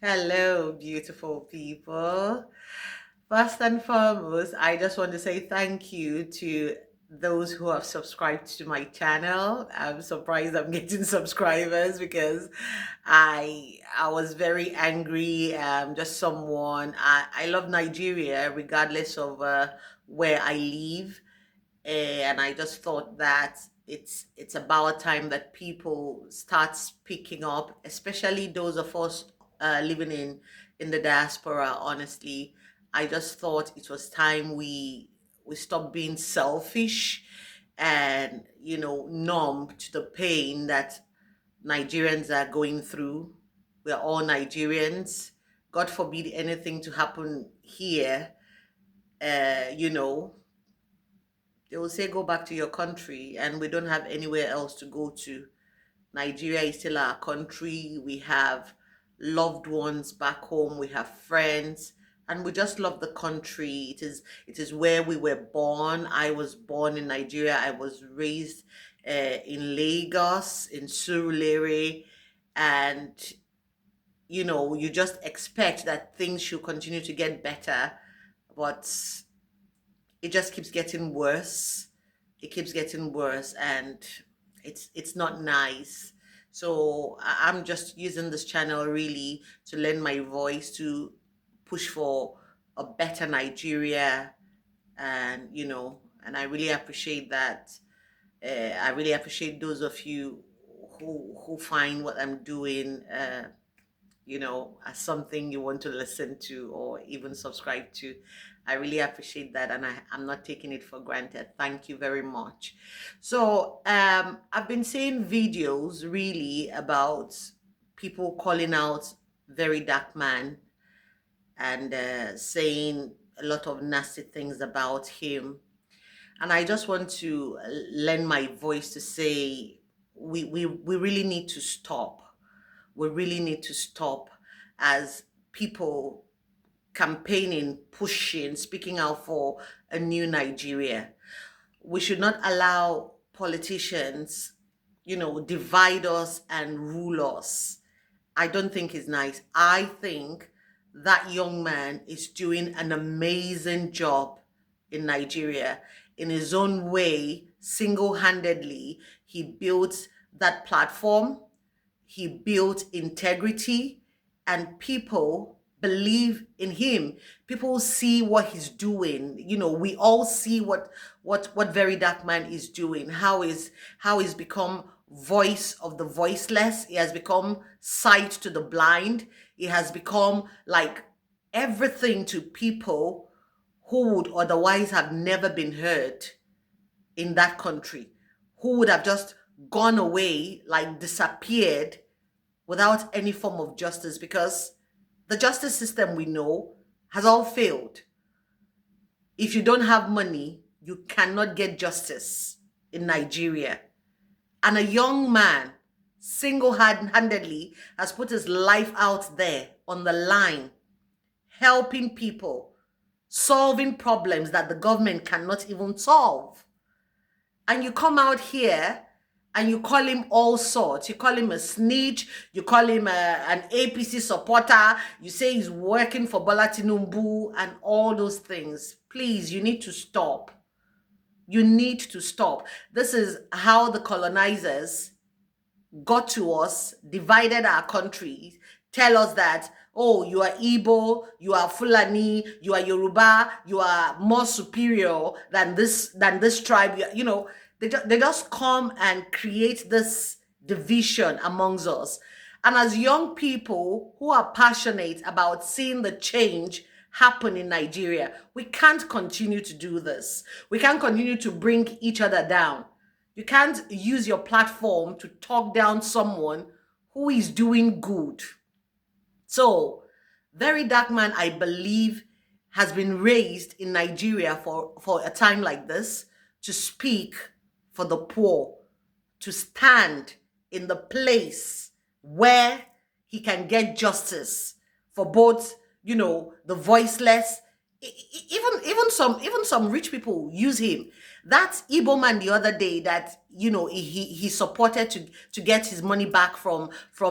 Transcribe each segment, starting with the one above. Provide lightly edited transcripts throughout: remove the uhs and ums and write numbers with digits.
Hello, beautiful people. First and foremost, I just want to say thank you to those who have subscribed to my channel. I'm surprised I'm getting subscribers because I was very angry. Just someone I love Nigeria regardless of where I live, and I just thought that it's about time that people start speaking up, especially those of us living in the diaspora. Honestly, I just thought it was time we stop being selfish and numb to the pain that Nigerians are going through. We're all Nigerians. God forbid anything to happen here. Uh, you know, they will say go back to your country, and we don't have anywhere else to go to. Nigeria is still our country. We have loved ones back home, we have friends, and we just love the country. It is where we were born. I was born in Nigeria. I was raised in Lagos, in Surulere, and you just expect that things should continue to get better, but it just keeps getting worse. It keeps getting worse, and it's not nice. So I'm just using this channel really to lend my voice to push for a better Nigeria, and and I really appreciate that. I really appreciate those of you who find what I'm doing as something you want to listen to or even subscribe to. I really appreciate that, and I'm not taking it for granted. Thank you very much. So I've been seeing videos really about people calling out Very Dark Man and saying a lot of nasty things about him. And I just want to lend my voice to say we really need to stop. We really need to stop as people campaigning, pushing, speaking out for a new Nigeria. We should not allow politicians, divide us and rule us. I don't think it's nice. I think that young man is doing an amazing job in Nigeria. In his own way, single handedly, he built that platform, he built integrity, and people believe in him. People see what he's doing. We all see what Very Dark Man is doing. How he's become voice of the voiceless. He has become sight to the blind. He has become like everything to people who would otherwise have never been heard in that country, who would have just gone away, like disappeared without any form of justice, because the justice system we know has all failed. If you don't have money, you cannot get justice in Nigeria. And a young man single handedly has put his life out there on the line, helping people, solving problems that the government cannot even solve. And you come out here and you call him all sorts. You call him a snitch. You call him an APC supporter. You say he's working for Bola Tinubu and all those things. Please, you need to stop. You need to stop. This is how the colonizers got to us, divided our countries, tell us that, oh, you are Igbo, you are Fulani, you are Yoruba, you are more superior than this tribe. They just come and create this division amongst us. And as young people who are passionate about seeing the change happen in Nigeria, we can't continue to do this. We can't continue to bring each other down. You can't use your platform to talk down someone who is doing good. So, Very Dark Man, I believe, has been raised in Nigeria for a time like this to speak for the poor, to stand in the place where he can get justice for both, the voiceless. Even some rich people use him. That Igbo man the other day that he supported to get his money back from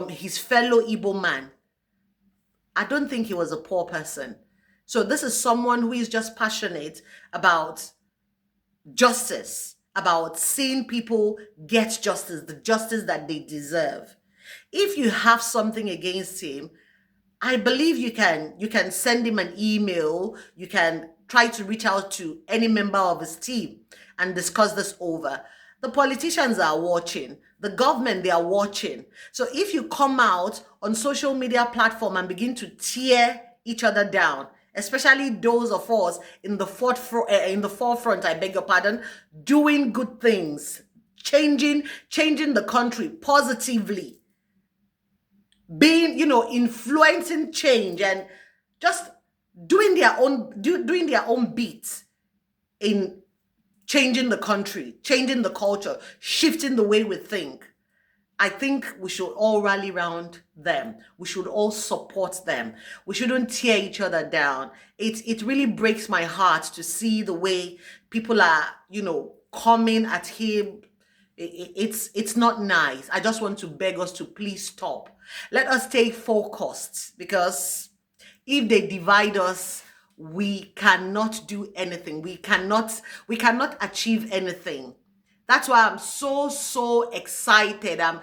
his fellow Igbo man. I don't think he was a poor person. So this is someone who is just passionate about justice, about seeing people get justice, the justice that they deserve. If you have something against him, I believe you can send him an email, you can try to reach out to any member of his team and discuss this over. The politicians are watching, the government, they are watching. So if you come out on social media platform and begin to tear each other down, especially those of us in the forefront, I beg your pardon, doing good things, changing the country positively, being, influencing change and just doing their own bit in changing the country, changing the culture, shifting the way we think. I think we should all rally around them. We should all support them. We shouldn't tear each other down. It really breaks my heart to see the way people are, coming at him. It's not nice. I just want to beg us to please stop. Let us stay focused, because if they divide us, we cannot do anything. We cannot achieve anything. That's why I'm so excited. I'm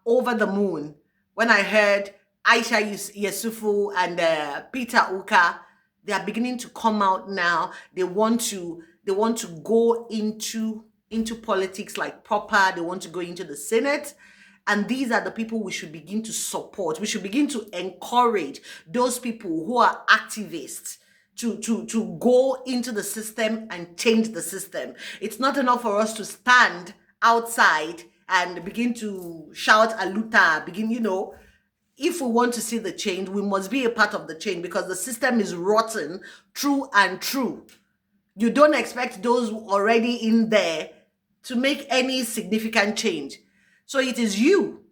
over the moon when I heard Aisha Yesufu and Peter Uka. They are beginning to come out now. They want to go into politics like proper. They want to go into the Senate. And these are the people we should begin to support. We should begin to encourage those people who are activists to go into the system and change the system. It's not enough for us to stand outside and begin to shout aluta, if we want to see the change, we must be a part of the change, because the system is rotten true and true. You don't expect those already in there to make any significant change. So it is you,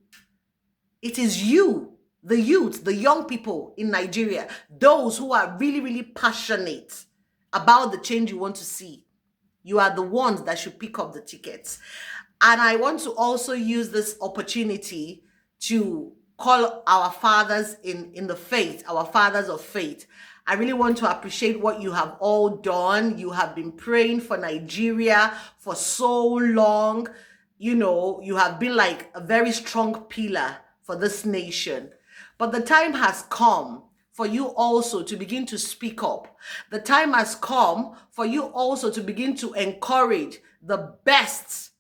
the youth, the young people in Nigeria, those who are really passionate about the change you want to see. You are the ones that should pick up the tickets. And I want to also use this opportunity to call our fathers in the faith, our fathers of faith. I really want to appreciate what you have all done. You have been praying for Nigeria for so long. You have been like a very strong pillar for this nation. But the time has come for you also to begin to speak up. The time has come for you also to begin to encourage the best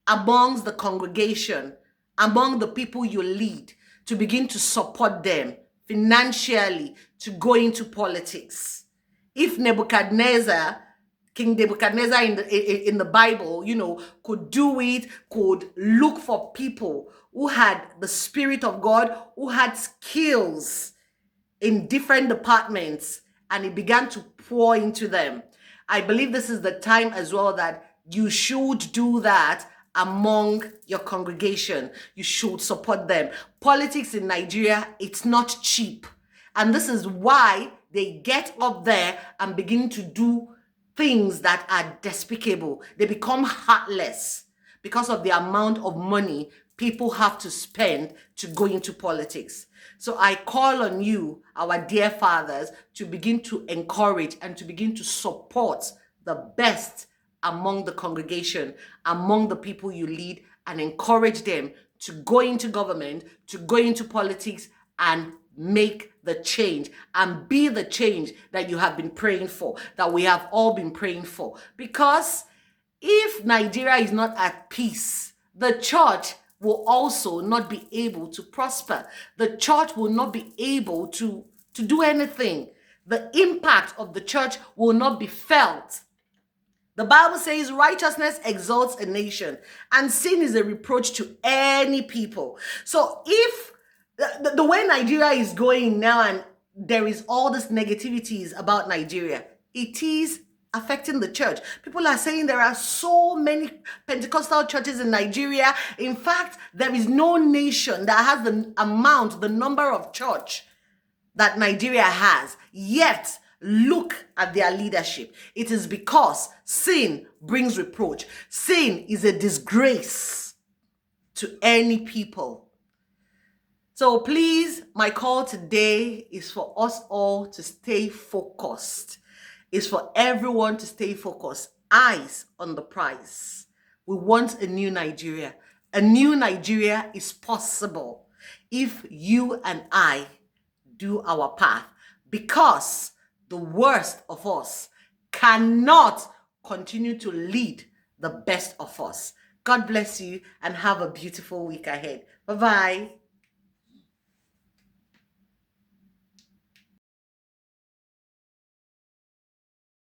amongst the congregation, among the people you lead, to begin to support them financially to go into politics. If King Nebuchadnezzar in the Bible, could do it, could look for people who had the Spirit of God, who had skills in different departments, and he began to pour into them. I believe this is the time as well that you should do that among your congregation. You should support them. Politics in Nigeria, it's not cheap. And this is why they get up there and begin to do things that are despicable. They become heartless because of the amount of money people have to spend to go into politics. So I call on you, our dear fathers, to begin to encourage and to begin to support the best among the congregation, among the people you lead, and encourage them to go into government, to go into politics, and make the change and be the change that you have been praying for, that we have all been praying for. Because if Nigeria is not at peace, the church will also not be able to prosper. The church will not be able to do anything. The impact of the church will not be felt. The Bible says righteousness exalts a nation, and sin is a reproach to any people. So if the way Nigeria is going now, and there is all these negativities about Nigeria, it is affecting the church. People are saying there are so many Pentecostal churches in Nigeria. In fact, there is no nation that has the number of church that Nigeria has. Yet, look at their leadership. It is because sin brings reproach. Sin is a disgrace to any people. So please, my call today is for us all to stay focused. It's for everyone to stay focused. Eyes on the prize. We want a new Nigeria. A new Nigeria is possible if you and I do our path, because the worst of us cannot continue to lead the best of us. God bless you and have a beautiful week ahead. Bye-bye.